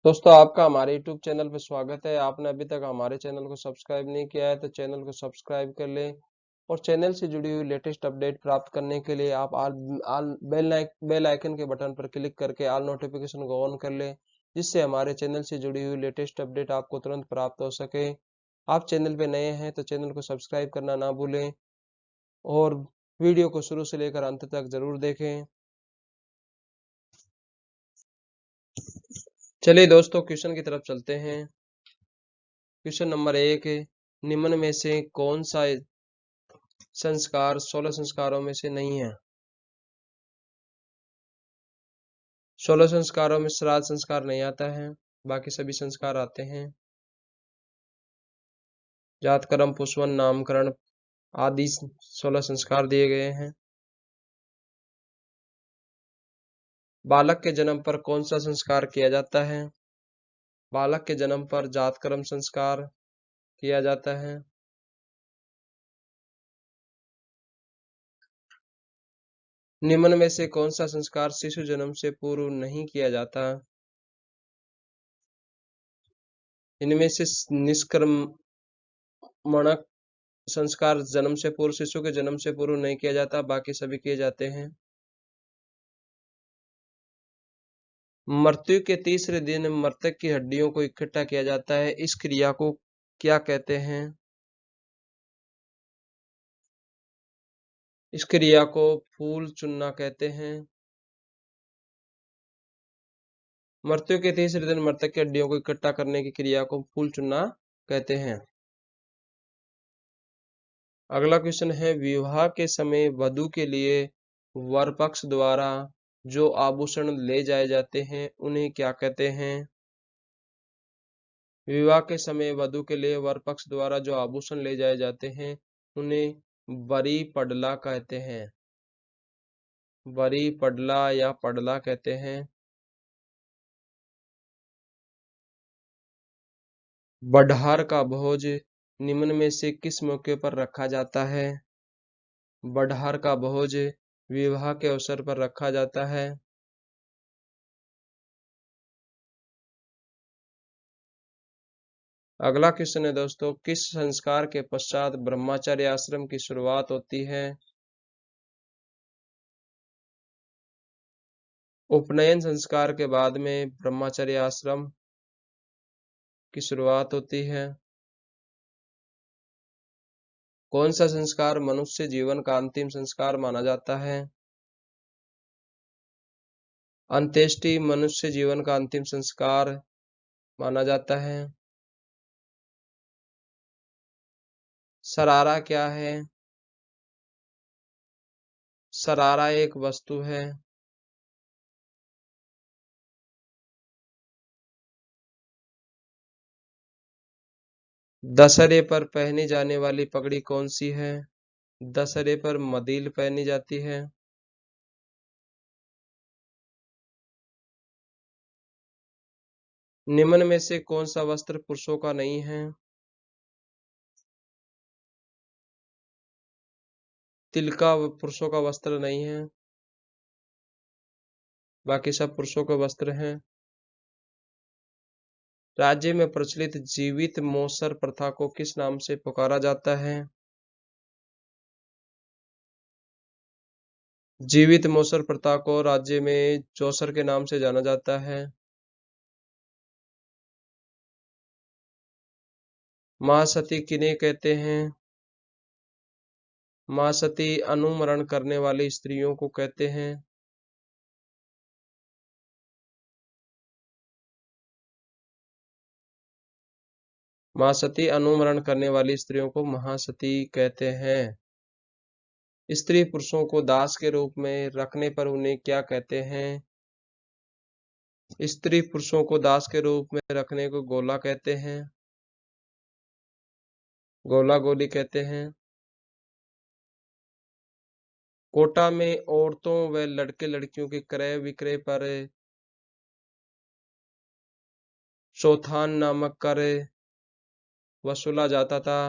दोस्तों आपका हमारे YouTube चैनल पर स्वागत है। आपने अभी तक हमारे चैनल को सब्सक्राइब नहीं किया है तो चैनल को सब्सक्राइब कर लें और चैनल से जुड़ी हुई लेटेस्ट अपडेट प्राप्त करने के लिए आप आल बेल आइकन के बटन पर क्लिक करके ऑल नोटिफिकेशन को ऑन कर लें, जिससे हमारे चैनल से जुड़ी हुई लेटेस्ट अपडेट आपको तुरंत प्राप्त हो सके। आप चैनल पे नए हैं तो चैनल को सब्सक्राइब करना ना भूलें और वीडियो को शुरू से लेकर अंत तक जरूर देखें। चलिए दोस्तों क्वेश्चन की तरफ चलते हैं। क्वेश्चन नंबर 1, निम्न में से कौन सा संस्कार 16 संस्कारों में से नहीं है? 16 संस्कारों में श्राद्ध संस्कार नहीं आता है, बाकी सभी संस्कार आते हैं। जात कर्म पुष्पन नामकरण आदि 16 संस्कार दिए गए हैं। बालक के जन्म पर कौन सा संस्कार किया जाता है? बालक के जन्म पर जात कर्म संस्कार किया जाता है। निम्न में से कौन सा संस्कार शिशु जन्म से पूर्व नहीं किया जाता? इनमें से निष्क्रमणक संस्कार जन्म से पूर्व, शिशु के जन्म से पूर्व नहीं किया जाता, बाकी सभी किए जाते हैं। मृत्यु के तीसरे दिन मृतक की हड्डियों को इकट्ठा किया जाता है, इस क्रिया को क्या कहते हैं? इस क्रिया को फूल चुनना कहते हैं। मृत्यु के तीसरे दिन मृतक की हड्डियों को इकट्ठा करने की क्रिया को फूल चुनना कहते हैं। अगला क्वेश्चन है, विवाह के समय वधू के लिए वर पक्ष द्वारा जो आभूषण ले जाए जाते हैं उन्हें क्या कहते हैं? विवाह के समय वधू के लिए वर पक्ष द्वारा जो आभूषण ले जाए जाते हैं उन्हें बरी पडला कहते हैं। बरी पडला या पडला कहते हैं। बढार का भोज निम्न में से किस मौके पर रखा जाता है? बढार का भोज विवाह के अवसर पर रखा जाता है। अगला क्वेश्चन है दोस्तों, किस संस्कार के पश्चात ब्रह्मचर्य आश्रम की शुरुआत होती है? उपनयन संस्कार के बाद में ब्रह्मचर्य आश्रम की शुरुआत होती है। कौन सा संस्कार मनुष्य जीवन का अंतिम संस्कार माना जाता है? अंत्येष्टि मनुष्य जीवन का अंतिम संस्कार माना जाता है। सरारा क्या है? सरारा एक वस्तु है। दशहरे पर पहनी जाने वाली पगड़ी कौन सी है? दशहरे पर मदील पहनी जाती है। निम्न में से कौन सा वस्त्र पुरुषों का नहीं है? तिलका पुरुषों का वस्त्र नहीं है, बाकी सब पुरुषों के वस्त्र हैं। राज्य में प्रचलित जीवित मौसर प्रथा को किस नाम से पुकारा जाता है? जीवित मौसर प्रथा को राज्य में चौसर के नाम से जाना जाता है। महासती किन्हें कहते हैं? महासती अनुमरण करने वाली स्त्रियों को कहते हैं। महासती अनुमरण करने वाली स्त्रियों को महासती कहते हैं। स्त्री पुरुषों को दास के रूप में रखने पर उन्हें क्या कहते हैं? स्त्री पुरुषों को दास के रूप में रखने को गोला कहते हैं। गोला गोली कहते हैं। कोटा में औरतों व लड़के लड़कियों के क्रय विक्रय पर चौथान नामक कर वसूला जाता था।